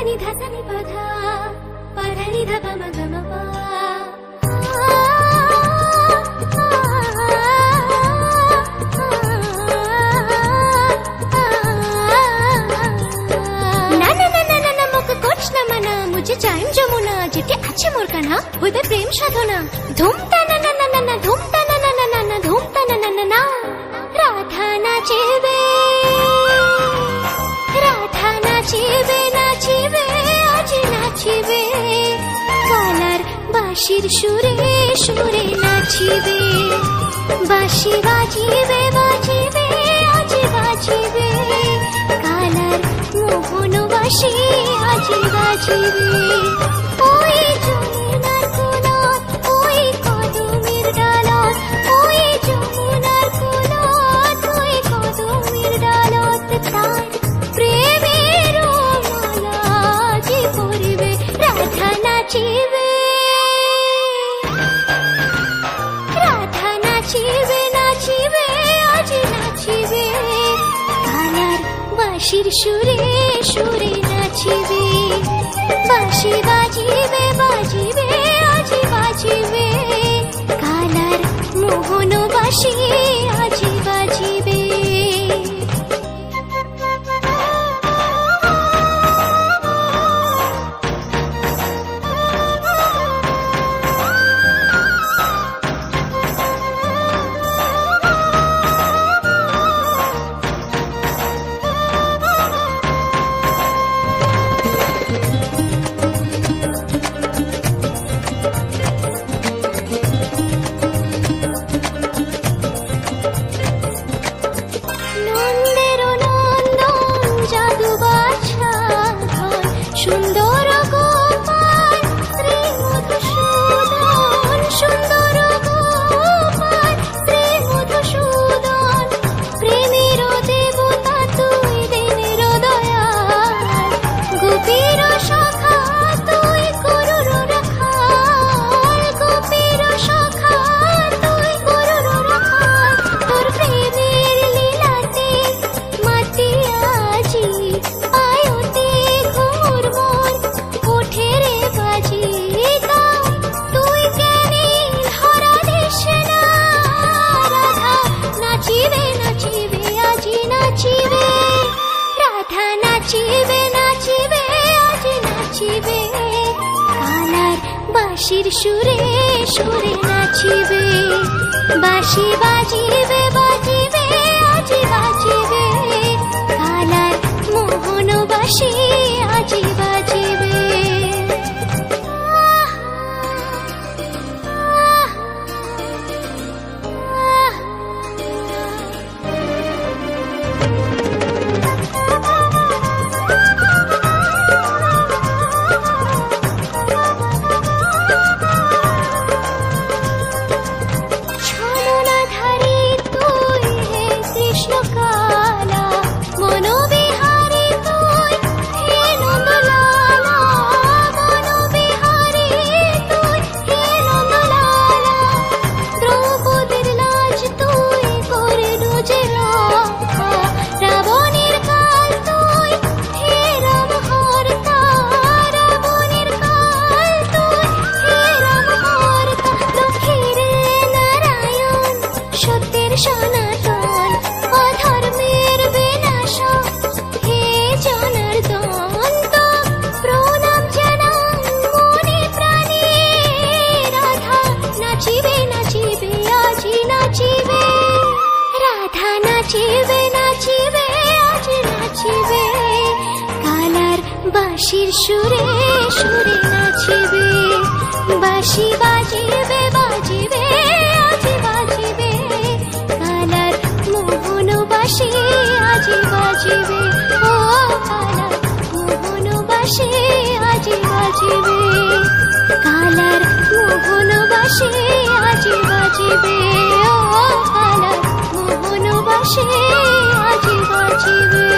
নি ধা সা নি পা ধা পা ধা নি ধা পা মা গা মা পা। না না না না না না মুখ কোচ না মানা মুঝে চাইম যমুনা যেতে আছে মোর কানা হইবে প্রেম সাধনা। ধুমতা না না না না না ধুমতা না না না না না ধুমতা না না না না। রাধা নাচিবে রাধা নাচিবে নাচিবে আজ নাচিবে কালার বাঁশির সুরে সুরে নাচিবে। বাঁশি বাজিবে বাজিবে আজ বাজিবে কালার মোহন বাঁশি আজ বাজিবে। ওই যমুনার কোলত ওই কদমের ডালত ওই যমুনার কোলত ওই কদমের ডালত তার প্রেমের মালা যে পরিবে রাধা নাচিবে রাধা নাচিবে নাচিবে আজ নাচিবে কালার বাঁশির সুরে সুরে নাচিবে। বাঁশি বাজিবে বাজিবে আজ বাজিবে কালার মোহন বাঁশি আজ বাজিবে। সুন্দর গোপাল শ্রী মধুসূদন সুন্দর গোপাল শ্রী মধুসূদন প্রেমের দেবতা তুই দেবের দয়াল গোপীর সখা তুই করুর রাখাল গোপীর সখা তুই করুর রাখাল তোর প্রেমের লীলাতে মাতিয়াছি আয়তে ঘোর মন ওঠে রে বাজি তুই কেনে ধরা দিস না রাধা নাচিবে নাচিবে আজি নাচিবে রাধা নাচিবে নাচিবে আজি নাচিবে কালার বাঁশির সুরে সুরে নাচিবে। বাঁশি বাজিবে বাজিবে আজ বাজিবে কালার মোহন বাঁশি আজ বাজিবে। ছলনাধারী তুই হে কৃষ্ণ কালা মনোবিহারী তুই হে নন্দলালা মনোবিহারী তুই হে নন্দলালা দ্রৌপদীর লাজ তুই করে যে রক্ষা রাবণের কাল তুই হে রাম হর্তা রাবণের কাল তুই হে রাম হর্তা লক্ষ্মীর নারায়ণ সত্যের সনাতন অধর্মের বিনাশক হে জনার্দন তো প্রণাম জানাম মনে প্রাণে রাধা নাচিবে নাচিবে আজি নাচিবে রাধা নাচিবে নাচিবে আজ নাচিবে কালার বাঁশির সুরে সুরে নাচিবে। বাঁশি বাজিবে বাজিবে আজ বাজিবে কালার মোহন বাঁশি আজ বাজিবে ও কালার মোহন বাঁশি আজ বাজিবে কালার মোহন বাঁশি আজ বাজিবে ও কালার মোহন বাঁশি আজ বাজিবে।